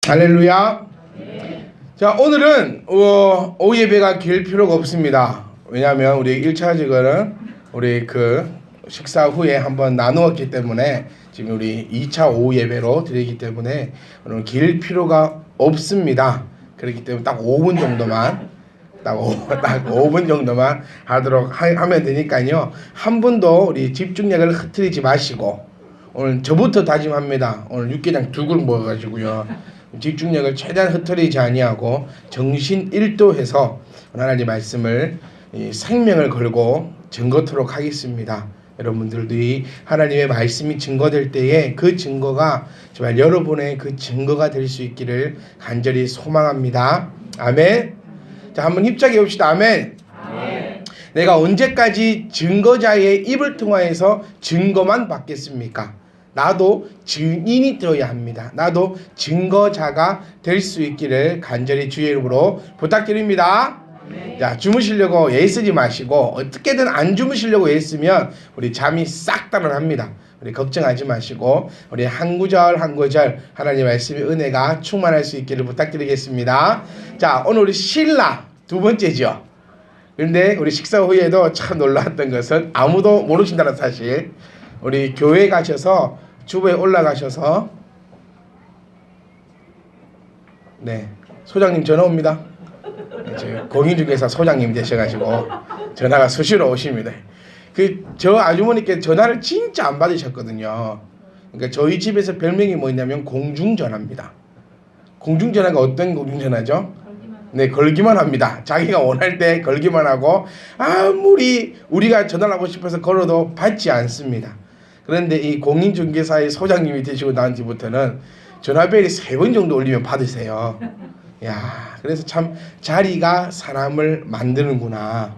할렐루야. 자, 오늘은 오후 예배가 길 필요가 없습니다. 왜냐하면 우리 1차 직원은 우리 식사 후에 한번 나누었기 때문에 지금 우리 2차 오후 예배로 드리기 때문에 오늘 길 필요가 없습니다. 그렇기 때문에 딱 5분 정도만 딱 5분 정도만 하면 되니까요. 한 분도 우리 집중력을 흐트리지 마시고, 오늘 저부터 다짐합니다. 오늘 육개장 2그릇 먹어가지고요. 집중력을 최대한 흐트리지 아니하고 정신 1도해서 하나님의 말씀을 생명을 걸고 증거토록 하겠습니다. 여러분들이 하나님의 말씀이 증거될 때에 그 증거가 정말 여러분의 그 증거가 될 수 있기를 간절히 소망합니다. 아멘. 자, 한번 힘차게 봅시다. 아멘. 아멘. 내가 언제까지 증거자의 입을 통하여서 증거만 받겠습니까? 나도 증인이 되어야 합니다. 나도 증거자가 될 수 있기를 간절히 주의 이름으로 부탁드립니다. 네. 자, 주무시려고 애쓰지 마시고, 어떻게든 안 주무시려고 애쓰면 우리 잠이 싹 달아납니다. 우리 걱정하지 마시고 우리 한 구절 한 구절 하나님의 말씀의 은혜가 충만할 수 있기를 부탁드리겠습니다. 자, 오늘 우리 신라 두 번째죠. 그런데 우리 식사 후에도 참 놀라웠던 것은 아무도 모르신다는 사실. 우리 교회 가셔서 주부에 올라가셔서 소장님 전화 옵니다. 공인중개사 소장님 되셔가지고 전화가 수시로 오십니다. 저 아주머니께 전화를 진짜 안 받으셨거든요. 그러니까 저희 집에서 별명이 뭐냐면 공중전화입니다. 공중전화가 어떤 공중전화죠? 네, 걸기만 합니다. 자기가 원할 때 걸기만 하고 아무리 우리가 전화를 하고 싶어서 걸어도 받지 않습니다. 그런데 이 공인중개사의 소장님이 되시고 난 뒤부터는 전화벨이 3번 정도 울리면 받으세요. 야, 그래서 참 자리가 사람을 만드는구나.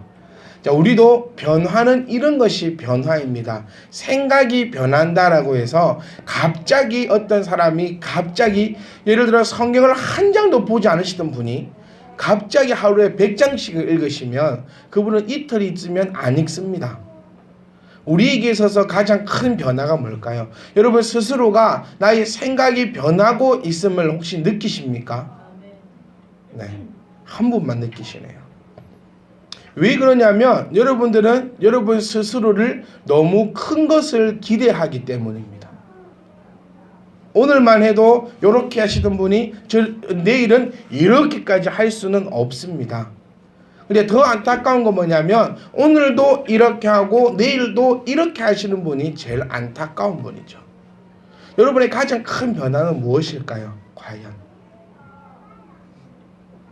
자, 우리도 변화는 이런 것이 변화입니다. 생각이 변한다라고 해서 갑자기 어떤 사람이 예를 들어 성경을 한 장도 보지 않으시던 분이 갑자기 하루에 100장씩을 읽으시면 그분은 이틀 있으면 안 읽습니다. 우리에게 있어서 가장 큰 변화가 뭘까요? 여러분 스스로가 나의 생각이 변하고 있음을 혹시 느끼십니까? 네, 한 분만 느끼시네요. 왜 그러냐면 여러분들은 여러분 스스로를 너무 큰 것을 기대하기 때문입니다. 오늘만 해도 이렇게 하시던 분이 내일은 이렇게까지 할 수는 없습니다. 근데 더 안타까운 건 뭐냐면 오늘도 이렇게 하고 내일도 이렇게 하시는 분이 제일 안타까운 분이죠. 여러분의 가장 큰 변화는 무엇일까요? 과연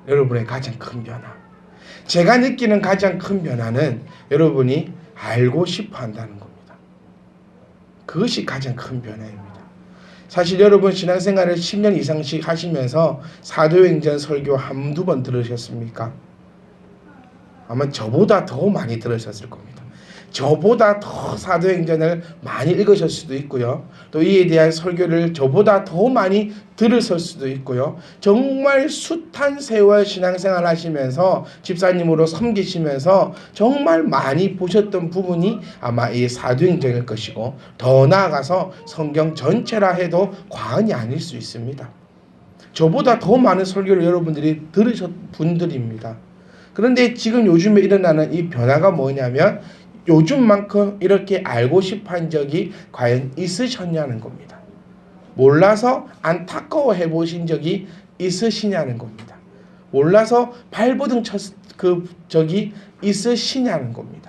여러분의 가장 큰 변화, 제가 느끼는 가장 큰 변화는 여러분이 알고 싶어 한다는 겁니다. 그것이 가장 큰 변화입니다. 사실 여러분 신앙생활을 10년 이상씩 하시면서 사도행전 설교 한두 번 들으셨습니까? 아마 저보다 더 많이 들으셨을 겁니다. 저보다 더 사도행전을 많이 읽으실 수도 있고요. 또 이에 대한 설교를 저보다 더 많이 들으실 수도 있고요. 정말 숱한 세월 신앙생활 하시면서 집사님으로 섬기시면서 정말 많이 보셨던 부분이 아마 이 사도행전일 것이고, 더 나아가서 성경 전체라 해도 과언이 아닐 수 있습니다. 저보다 더 많은 설교를 여러분들이 들으셨 분들입니다. 그런데 지금 요즘에 일어나는 이 변화가 뭐냐면 요즘만큼 이렇게 알고 싶어 한 적이 과연 있으셨냐는 겁니다. 몰라서 안타까워해 보신 적이 있으시냐는 겁니다. 몰라서 발버둥 적이 있으시냐는 겁니다.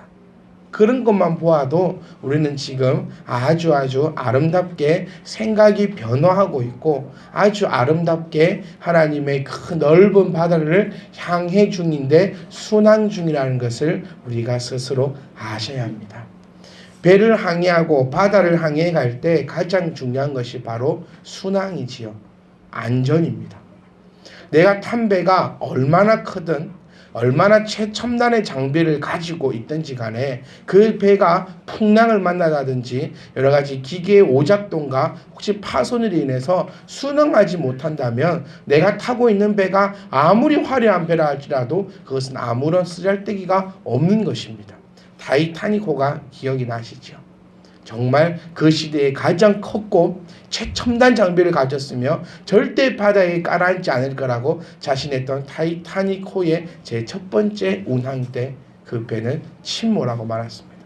그런 것만 보아도 우리는 지금 아주 아름답게 생각이 변화하고 있고 아주 아름답게 하나님의 그 넓은 바다를 향해 중인데 순항 중이라는 것을 우리가 스스로 아셔야 합니다. 배를 항해하고 바다를 항해해 갈 때 가장 중요한 것이 바로 순항이지요. 안전입니다. 내가 탄 배가 얼마나 크든 얼마나 최첨단의 장비를 가지고 있든지 간에 그 배가 풍랑을 만나다든지 여러 가지 기계의 오작동과 혹시 파손으로 인해서 순항하지 못한다면 내가 타고 있는 배가 아무리 화려한 배라 할지라도 그것은 아무런 쓰잘데기가 없는 것입니다. 타이타닉호가 기억이 나시죠? 정말 그 시대에 가장 컸고 최첨단 장비를 가졌으며 절대 바다에 가라앉지 않을 거라고 자신했던 타이타닉호의 제 첫 번째 운항 때 그 배는 침몰하고 말았습니다.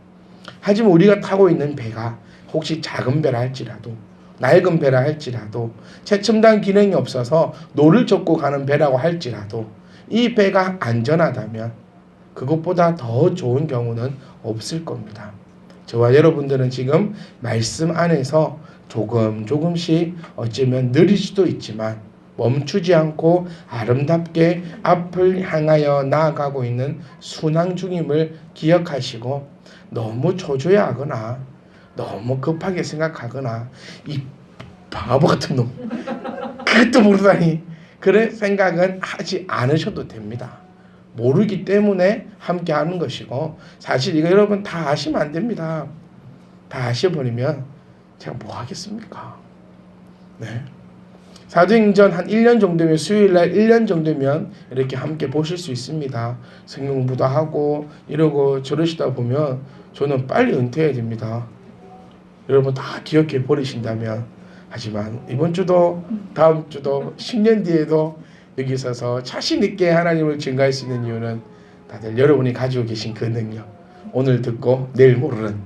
하지만 우리가 타고 있는 배가 혹시 작은 배라 할지라도 낡은 배라 할지라도 최첨단 기능이 없어서 노를 젓고 가는 배라고 할지라도 이 배가 안전하다면 그것보다 더 좋은 경우는 없을 겁니다. 저와 여러분들은 지금 말씀 안에서 조금씩 어쩌면 느릴 수도 있지만 멈추지 않고 아름답게 앞을 향하여 나아가고 있는 순항 중임을 기억하시고 너무 초조해하거나 너무 급하게 생각하거나 이 바보 같은 놈 그것도 모르다니 그런 생각은 하지 않으셔도 됩니다. 모르기 때문에 함께 하는 것이고 사실 이거 여러분 다 아시면 안 됩니다. 다 아셔버리면 제가 뭐 하겠습니까? 네. 사도행전 한 1년 정도면 수요일날 1년 정도면 이렇게 함께 보실 수 있습니다. 성경 공부도 하고 이러고 저러시다 보면 저는 빨리 은퇴해야 됩니다. 여러분 다 기억해 버리신다면 하지만 이번 주도 다음 주도 10년 뒤에도 여기 있어서 자신 있게 하나님을 증거할 수 있는 이유는 다들 여러분이 가지고 계신 그 능력 오늘 듣고 내일 모르는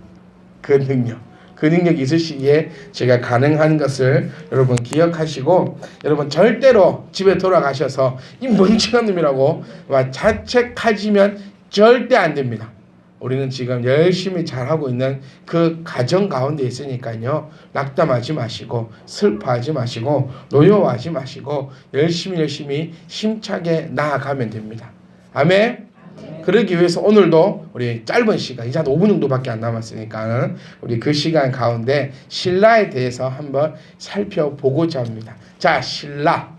그 능력 그 능력이 있으시기에 제가 가능한 것을 여러분 기억하시고 여러분 절대로 집에 돌아가셔서 이 멍청한 놈이라고 자책하시면 절대 안 됩니다. 우리는 지금 열심히 잘하고 있는 그 가정 가운데 있으니까요. 낙담하지 마시고 슬퍼하지 마시고 노여워하지 마시고 열심히 힘차게 나아가면 됩니다. 아멘. 그러기 위해서 오늘도 우리 짧은 시간 이제 한 5분 정도밖에 안 남았으니까 우리 그 시간 가운데 신라에 대해서 한번 살펴보고자 합니다. 자, 신라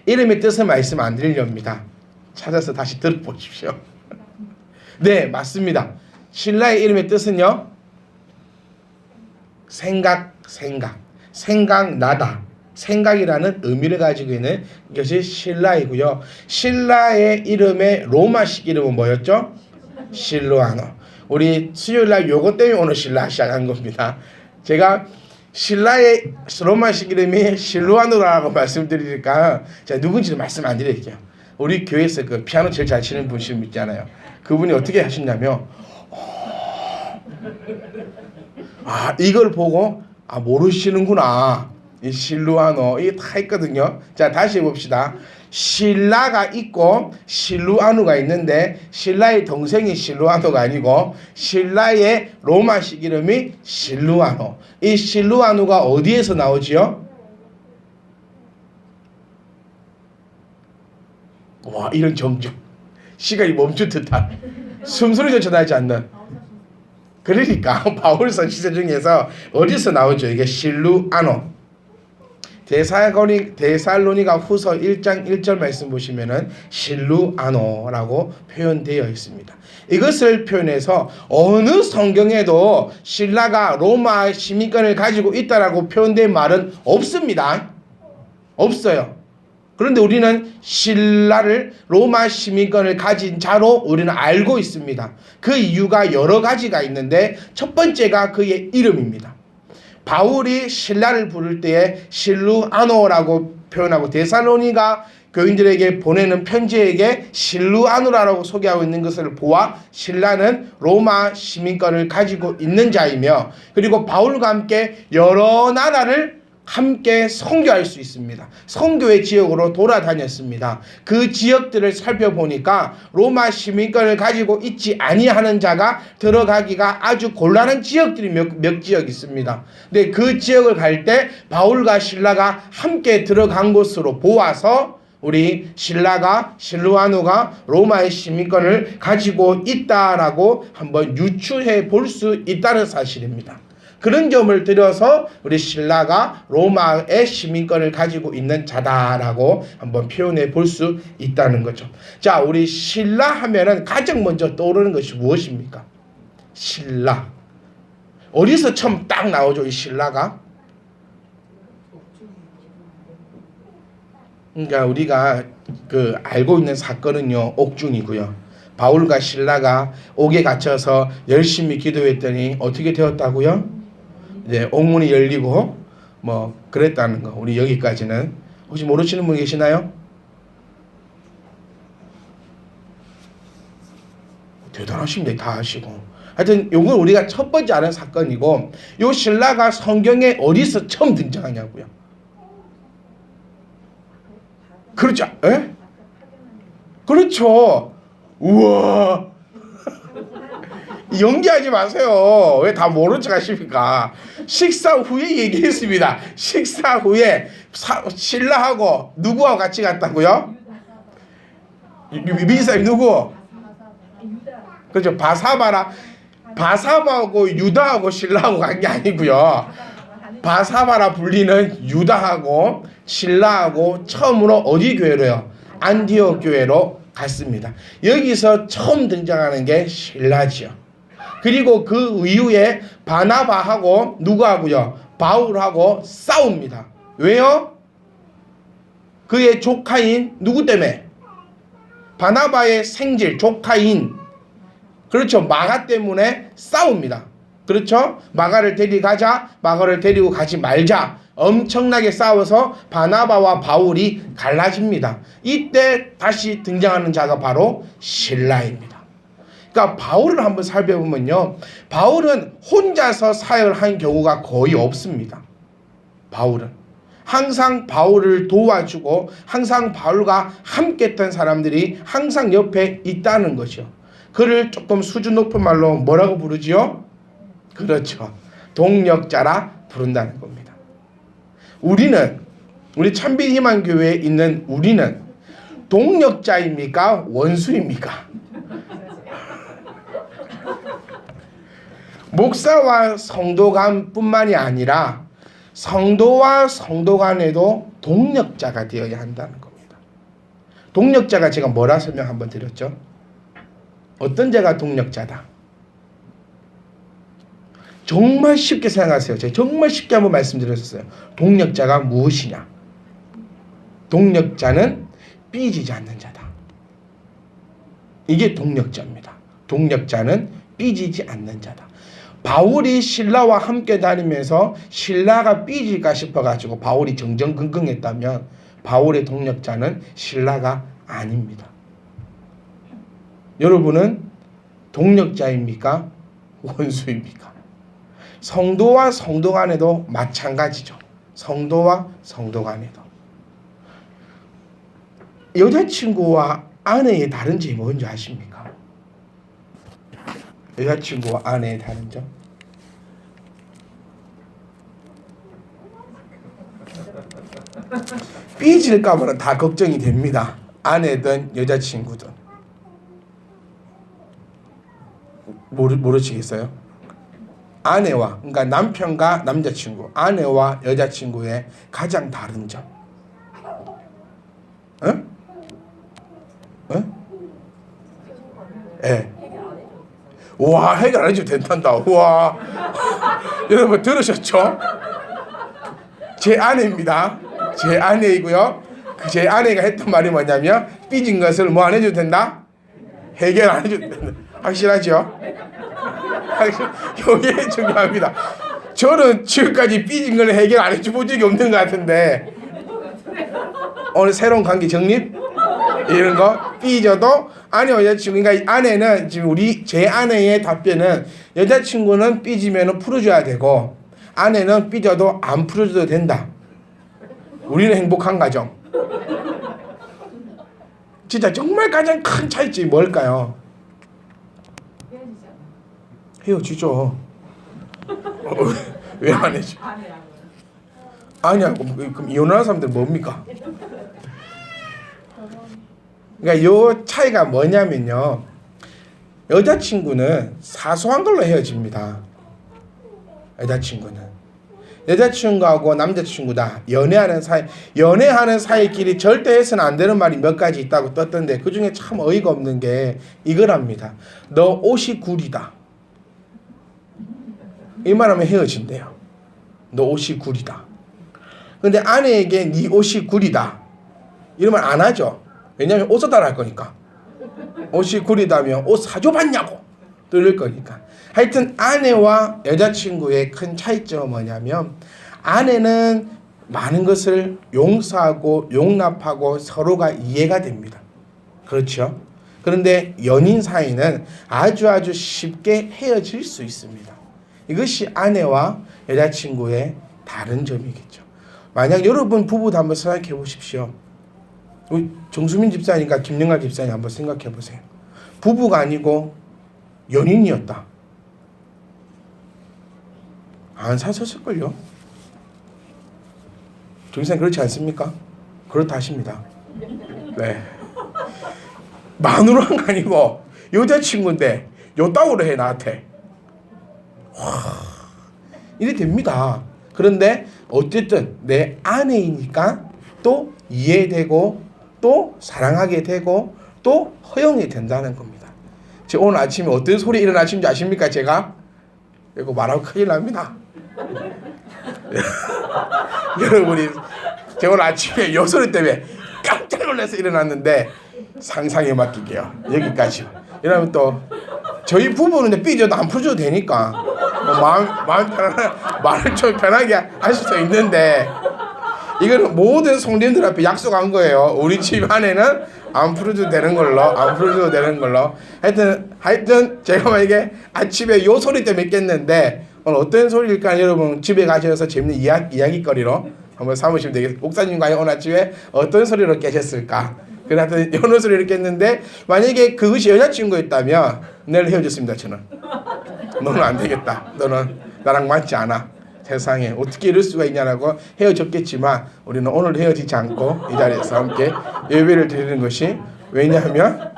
이름의 뜻을 말씀 안 드리렵니다. 찾아서 다시 들어보십시오. 네, 맞습니다. 신라의 이름의 뜻은요, 생각나다, 생각이라는 의미를 가지고 있는 것이 신라이고요. 신라의 이름의 로마식 이름은 뭐였죠? 실루아노. 우리 수요일날 요거 때문에 오늘 신라 시작한 겁니다. 제가 신라의 로마식 이름이 실루아노라고 말씀드리니까 제가 누군지는 말씀 안 드릴게요. 우리 교회에서 그 피아노 제일 잘 치는 분 있잖아요. 그분이 어떻게 하셨냐면 이걸 보고 모르시는구나. 이 실루아노 이게 다 있거든요. 자, 다시 해봅시다. 신라가 있고 실루아누가 있는데 신라의 동생이 실루아노가 아니고 신라의 로마식 이름이 실루아노. 이 실루아누가 어디에서 나오지요? 와, 이런 정적 시간이 멈춘 듯한 숨소리조차 나지 않는 그러니까 바울서 시대 중에서 어디서 나오죠? 이게 실루아노. 데살로니가 후서 1장 1절 말씀 보시면은 실루아노라고 표현되어 있습니다. 이것을 표현해서 어느 성경에도 신라가 로마 시민권을 가지고 있다라고 표현된 말은 없습니다. 없어요. 그런데 우리는 신라를 로마 시민권을 가진 자로 우리는 알고 있습니다. 그 이유가 여러 가지가 있는데 첫 번째가 그의 이름입니다. 바울이 신라를 부를 때에 실루아노라고 표현하고 데살로니가 교인들에게 보내는 편지에게 실루아노라고 소개하고 있는 것을 보아 신라는 로마 시민권을 가지고 있는 자이며 그리고 바울과 함께 여러 나라를 함께 선교할 수 있습니다. 선교의 지역으로 돌아다녔습니다. 그 지역들을 살펴보니까 로마 시민권을 가지고 있지 아니하는 자가 들어가기가 아주 곤란한 지역들이 몇 지역 있습니다. 근데 그 지역을 갈 때 바울과 신라가 함께 들어간 곳으로 보아서 우리 실루아노가 로마의 시민권을 가지고 있다라고 한번 유추해 볼 수 있다는 사실입니다. 그런 점을 들여서 우리 신라가 로마의 시민권을 가지고 있는 자다라고 한번 표현해 볼 수 있다는 거죠. 자, 우리 신라 하면은 가장 먼저 떠오르는 것이 무엇입니까? 신라. 어디서 처음 딱 나오죠, 이 신라가? 그러니까 우리가 알고 있는 사건은요, 옥중이고요. 바울과 신라가 옥에 갇혀서 열심히 기도했더니 어떻게 되었다고요? 이제 옥문이 열리고 뭐 그랬다는 거. 우리 여기까지는 혹시 모르시는 분 계시나요? 대단하십니다. 다 아시고. 하여튼 요건 우리가 첫 번째 아는 사건이고, 요 신라가 성경에 어디서 처음 등장하냐고요. 그렇죠. 에? 그렇죠. 우와. 연기하지 마세요. 왜 다 모른 척 하십니까? 식사 후에 얘기했습니다. 식사 후에 신라하고 누구하고 같이 갔다고요? 미사님 누구? 그렇죠. 바사바하고 유다하고 신라하고 간 게 아니고요. 바사바라 불리는 유다하고 신라하고 처음으로 어디 교회로요? 안디옥 교회로 갔습니다. 여기서 처음 등장하는 게 신라지요. 그리고 그 이후에 바나바하고 누구하고요? 바울하고 싸웁니다. 왜요? 그의 조카인 누구 때문에? 바나바의 생질 조카인, 그렇죠, 마가 때문에 싸웁니다. 그렇죠? 마가를 데리가자, 마가를 데리고 가지 말자, 엄청나게 싸워서 바나바와 바울이 갈라집니다. 이때 다시 등장하는 자가 바로 신라입니다. 그러니까 바울을 한번 살펴보면요, 바울은 혼자서 사역을 한 경우가 거의 없습니다. 바울은 항상 바울을 도와주고 항상 바울과 함께했던 사람들이 항상 옆에 있다는 것이요. 그를 조금 수준 높은 말로 뭐라고 부르지요? 그렇죠, 동력자라 부른다는 겁니다. 우리 찬빛희망교회에 있는 우리는 동력자입니까? 원수입니까? 목사와 성도간 뿐만이 아니라 성도와 성도 간에도 동력자가 되어야 한다는 겁니다. 동력자가 제가 뭐라 설명 한번 드렸죠? 어떤 자가 동력자다? 정말 쉽게 생각하세요. 제가 정말 쉽게 한번 말씀드렸었어요. 동력자가 무엇이냐? 동력자는 삐지지 않는 자다. 이게 동력자입니다. 동력자는 삐지지 않는 자다. 바울이 신라와 함께 다니면서 신라가 삐질까 싶어가지고 바울이 정정긍긍했다면 바울의 동력자는 신라가 아닙니다. 여러분은 동력자입니까? 원수입니까? 성도와 성도 간에도 마찬가지죠. 성도와 성도 간에도. 여자친구와 아내의 다른 점이 뭔지 아십니까? 여자친구와 아내의 다른 점? 삐질까봐는 다 걱정이 됩니다. 아내든 여자친구든. 모르시겠어요? 아내와, 그러니까 남편과 남자친구, 아내와 여자친구의 가장 다른 점. 응? 응? 예. 와, 해결 안 해줘도 된단다. 와. 여러분 들으셨죠? 제 아내입니다. 제 아내이고요. 제 아내가 했던 말이 뭐냐면, 삐진 것을 뭐 안 해줘도 된다? 해결 안 해줘도 된다. 확실하죠? 이게 중요합니다. 저는 지금까지 삐진 걸 해결 안 해줘 본 적이 없는 것 같은데, 오늘 새로운 관계 정립? 이런 거 삐져도 아내와 여자친구, 그러니까 아내는 지금 제 아내의 답변은 여자친구는 삐지면 풀어줘야 되고 아내는 삐져도 안 풀어줘도 된다. 우리는 행복한 가정. 진짜 정말 가장 큰 차이점이 뭘까요? 헤어지죠. 왜 안 해줘? 아니야. 그럼 이혼하는 사람들 뭡니까? 그러니까 요 차이가 뭐냐면요, 여자친구는 사소한 걸로 헤어집니다. 여자친구하고 남자친구다, 연애하는 사이끼리 절대 해서는 안 되는 말이 몇 가지 있다고 떴던데, 그 중에 참 어이가 없는 게 이거랍니다. 너 옷이 구리다. 이 말하면 헤어진대요. 너 옷이 구리다. 근데 아내에게 네 옷이 구리다 이러면 안 하죠. 왜냐하면 옷 사달라 할 거니까. 옷이 구리다면 옷 사줘봤냐고 또 이럴 거니까. 하여튼 아내와 여자친구의 큰 차이점은 뭐냐면 아내는 많은 것을 용서하고 용납하고 서로가 이해가 됩니다. 그렇죠? 그런데 연인 사이는 아주 쉽게 헤어질 수 있습니다. 이것이 아내와 여자친구의 다른 점이겠죠. 만약 여러분 부부도 한번 생각해 보십시오. 우리 정수민 집사님과 김영아 집사님 한번 생각해 보세요. 부부가 아니고 연인이었다. 안 사셨을걸요? 정수님 그렇지 않습니까? 그렇다 하십니다. 네. 마누라가 아니고 여자친구인데 요따구로 해 나한테. 이래 됩니다. 그런데 어쨌든 내 아내이니까 또 이해되고 또 사랑하게 되고 또 허용이 된다는 겁니다. 제가 오늘 아침에 어떤 소리 일어나신지 아십니까? 제가 이거 말하면 큰일 납니다. 여러분이 제가 오늘 아침에 요 소리 때문에 깜짝 놀라서 일어났는데 상상에 맡기게요. 여기까지. 이러면 또 저희 부부는 삐져도 안 풀어줘도 되니까 마음 편안하게 말을 좀 편하게 하실 수 있는데 이거는 모든 성도님들 앞에 약속한 거예요. 우리 집 안에는 안 풀어줘도 되는 걸로, 안 풀어줘도 되는 걸로. 하여튼 제가 만약에 아침에 요 소리 때문에 깼는데 오늘 어떤 소리일까 여러분 집에 가셔서 재밌는 이야기거리로 한번 삼으시면 되겠습니다. 목사님과 오늘 아침에 어떤 소리로 깨셨을까? 그래서 이런 소리를 깼는데 만약에 그것이 여자친구였다면 내일 헤어졌습니다. 저는. 너는 안 되겠다. 너는 나랑 맞지 않아. 세상에 어떻게 이럴 수가 있냐라고 헤어졌겠지만 우리는 오늘 헤어지지 않고 이 자리에서 함께 예배를 드리는 것이 왜냐하면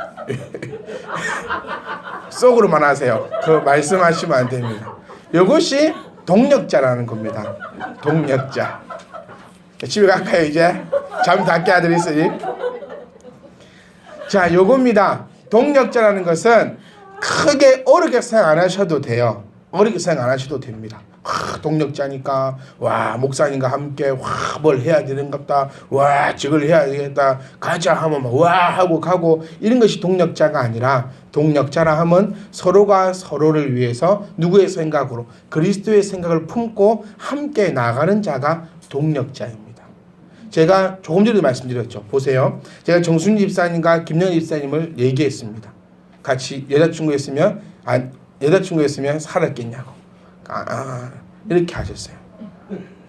속으로만 하세요. 그 말씀하시면 안 됩니다. 이것이 동력자라는 겁니다. 동력자. 집에 갈까요 이제? 잠 다 깨 아들 있으니. 자, 요겁니다. 동력자라는 것은 크게 어렵게 생각 안 하셔도 돼요. 어렵게 생각 안 하셔도 됩니다. 동력자니까 와 목사님과 함께 와 뭘 해야 되는갑다. 와 저걸 해야 되겠다. 가자 하면 와 하고 가고 이런 것이 동력자가 아니라 동력자라 하면 서로가 서로를 위해서 누구의 생각으로 그리스도의 생각을 품고 함께 나가는 자가 동력자입니다. 제가 조금 전에도 말씀드렸죠. 보세요. 제가 정순 집사님과 김영 집사님을 얘기했습니다. 같이 여자친구였으면 살았겠냐고. 이렇게 하셨어요.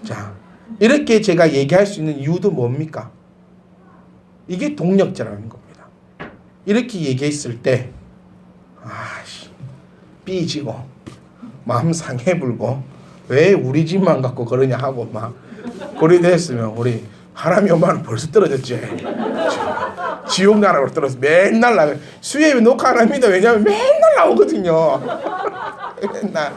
자, 이렇게 제가 얘기할 수 있는 이유도 뭡니까? 이게 동력자라는 겁니다. 이렇게 얘기했을 때 삐지고 마음 상해불고 왜 우리 집만 갖고 그러냐 하고 막 그리 됐으면 우리 하나님 엄마는 벌써 떨어졌지. 지옥 나라로 떨어서 맨날 나가. 수요일에 녹화 안 합니다. 왜냐하면 맨날 나오거든요. 맨날.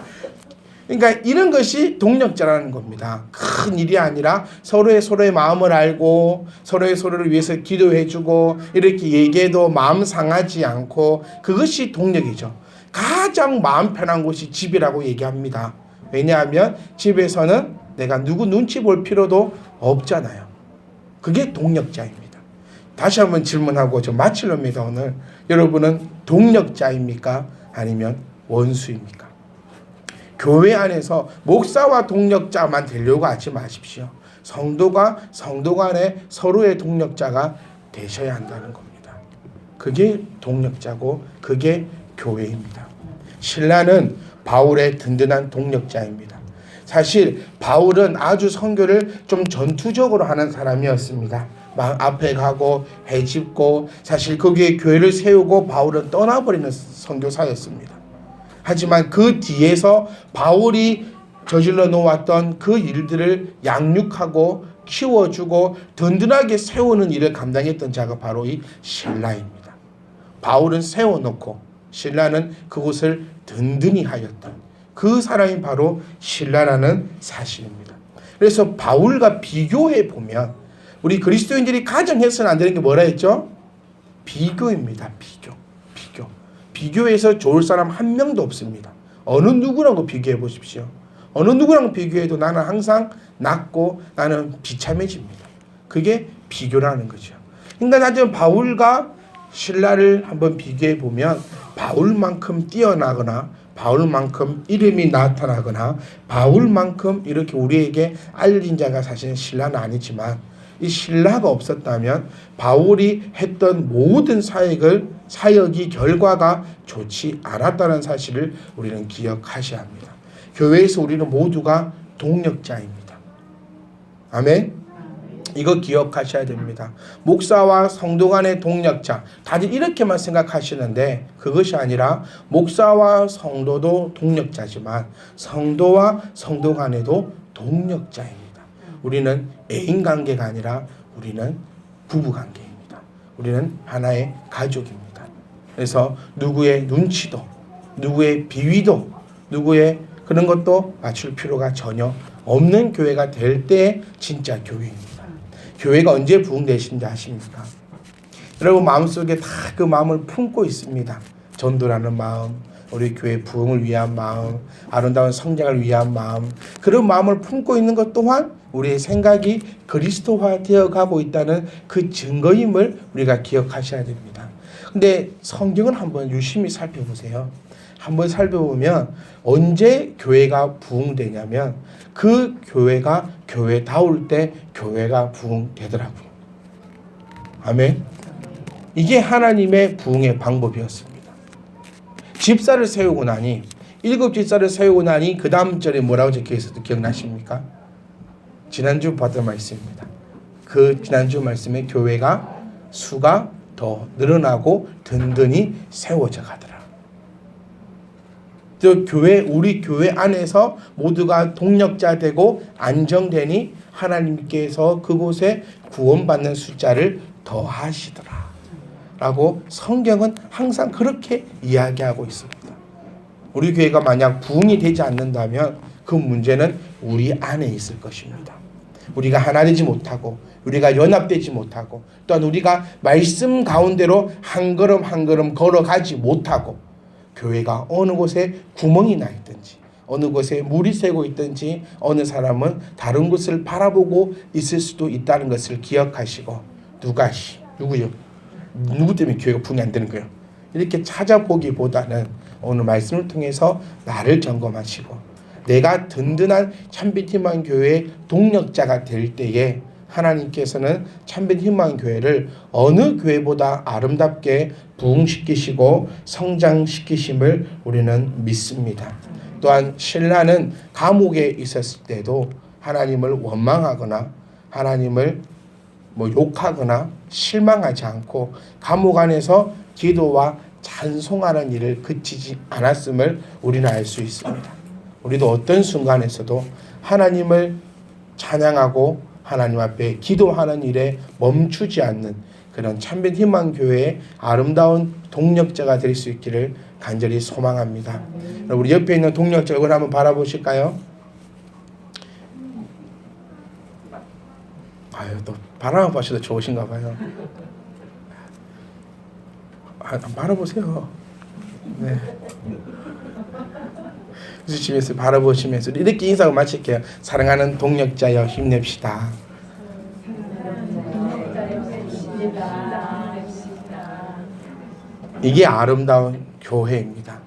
그러니까 이런 것이 동력자라는 겁니다. 큰 일이 아니라 서로의 마음을 알고 서로를 위해서 기도해주고 이렇게 얘기해도 마음 상하지 않고 그것이 동력이죠. 가장 마음 편한 곳이 집이라고 얘기합니다. 왜냐하면 집에서는 내가 누구 눈치 볼 필요도 없잖아요. 그게 동력자입니다. 다시 한번 질문하고 좀 마치렵니다. 오늘 여러분은 동력자입니까? 아니면 원수입니까? 교회 안에서 목사와 동력자만 되려고 하지 마십시오. 성도가 성도 간에 서로의 동력자가 되셔야 한다는 겁니다. 그게 동력자고 그게 교회입니다. 신라는 바울의 든든한 동력자입니다. 사실 바울은 아주 선교를 좀 전투적으로 하는 사람이었습니다. 막 앞에 가고 해집고 사실 거기에 교회를 세우고 바울은 떠나버리는 선교사였습니다. 하지만 그 뒤에서 바울이 저질러 놓았던 그 일들을 양육하고 키워주고 든든하게 세우는 일을 감당했던 자가 바로 이 신라입니다. 바울은 세워놓고 신라는 그곳을 든든히 하였던 그 사람이 바로 신라라는 사실입니다. 그래서 바울과 비교해 보면 우리 그리스도인들이 가장 해서는 안 되는 게 뭐라 했죠? 비교입니다. 비교해서 좋을 사람 한 명도 없습니다. 어느 누구랑 비교해 보십시오. 어느 누구랑 비교해도 나는 항상 낮고 나는 비참해집니다. 그게 비교라는 거죠. 그러니까 나중에 바울과 신라를 한번 비교해 보면 바울만큼 뛰어나거나 바울만큼 이름이 나타나거나 바울만큼 이렇게 우리에게 알린 자가 사실은 신라는 아니지만, 이 신라가 없었다면 바울이 했던 모든 사역이 결과가 좋지 않았다는 사실을 우리는 기억하셔야 합니다. 교회에서 우리는 모두가 동력자입니다. 아멘. 이거 기억하셔야 됩니다. 목사와 성도 간의 동력자, 다들 이렇게만 생각하시는데 그것이 아니라 목사와 성도도 동력자지만 성도와 성도 간에도 동력자입니다. 우리는 애인 관계가 아니라 우리는 부부 관계입니다. 우리는 하나의 가족입니다. 그래서 누구의 눈치도, 누구의 비위도, 누구의 그런 것도 맞출 필요가 전혀 없는 교회가 될 때 진짜 교회입니다. 교회가 언제 부흥되신지 아십니까? 여러분 마음속에 다 그 마음을 품고 있습니다. 전도라는 마음, 우리 교회 부흥을 위한 마음, 아름다운 성장을 위한 마음, 그런 마음을 품고 있는 것 또한 우리의 생각이 그리스도화 되어가고 있다는 그 증거임을 우리가 기억하셔야 됩니다. 근데 성경을 한번 유심히 살펴보세요. 한번 살펴보면 언제 교회가 부흥되냐면 그 교회가 교회다울 때 교회가 부흥되더라고요. 아멘. 이게 하나님의 부흥의 방법이었습니다. 집사를 세우고 나니, 7 집사를 세우고 나니 그 다음 절에 뭐라고 적혀있어도 기억나십니까? 지난주 봤던 말씀입니다. 그 지난주 말씀에 교회가 수가 더 늘어나고 든든히 세워져 가더라. 우리 교회 안에서 모두가 동력자 되고 안정되니 하나님께서 그곳에 구원받는 숫자를 더하시더라 라고 성경은 항상 그렇게 이야기하고 있습니다. 우리 교회가 만약 부흥이 되지 않는다면 그 문제는 우리 안에 있을 것입니다. 우리가 하나 되지 못하고, 우리가 연합되지 못하고, 또한 우리가 말씀 가운데로 한 걸음 한 걸음 걸어가지 못하고, 교회가 어느 곳에 구멍이 나 있든지, 어느 곳에 물이 새고 있든지, 어느 사람은 다른 곳을 바라보고 있을 수도 있다는 것을 기억하시고, 누구요? 누구 때문에 교회가 부흥이 안 되는 거예요? 이렇게 찾아보기보다는 오늘 말씀을 통해서 나를 점검하시고, 내가 든든한 참빛희망 교회의 동력자가 될 때에 하나님께서는 참빛희망 교회를 어느 교회보다 아름답게 부흥시키시고 성장시키심을 우리는 믿습니다. 또한 신라는 감옥에 있었을 때도 하나님을 원망하거나 하나님을 욕하거나 실망하지 않고 감옥 안에서 기도와 찬송하는 일을 그치지 않았음을 우리는 알 수 있습니다. 우리도 어떤 순간에서도 하나님을 찬양하고 하나님 앞에 기도하는 일에 멈추지 않는 그런 참된 희망교회의 아름다운 동력자가 될 수 있기를 간절히 소망합니다. 우리 옆에 있는 동력자 얼굴 한번 바라보실까요? 아유, 또 바라만 보셔도 좋으신가 봐요. 바라보세요. 네. 주시면서 바라보시면서 이렇게 인사를 마칠게요. 사랑하는 동력자여 힘냅시다. 이게 아름다운 교회입니다.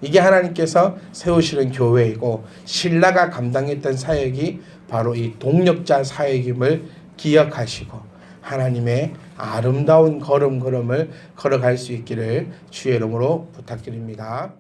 이게 하나님께서 세우시는 교회이고 신라가 감당했던 사역이 바로 이 동력자 사역임을 기억하시고 하나님의 아름다운 걸음을 걸어갈 수 있기를 주의 이름으로 부탁드립니다.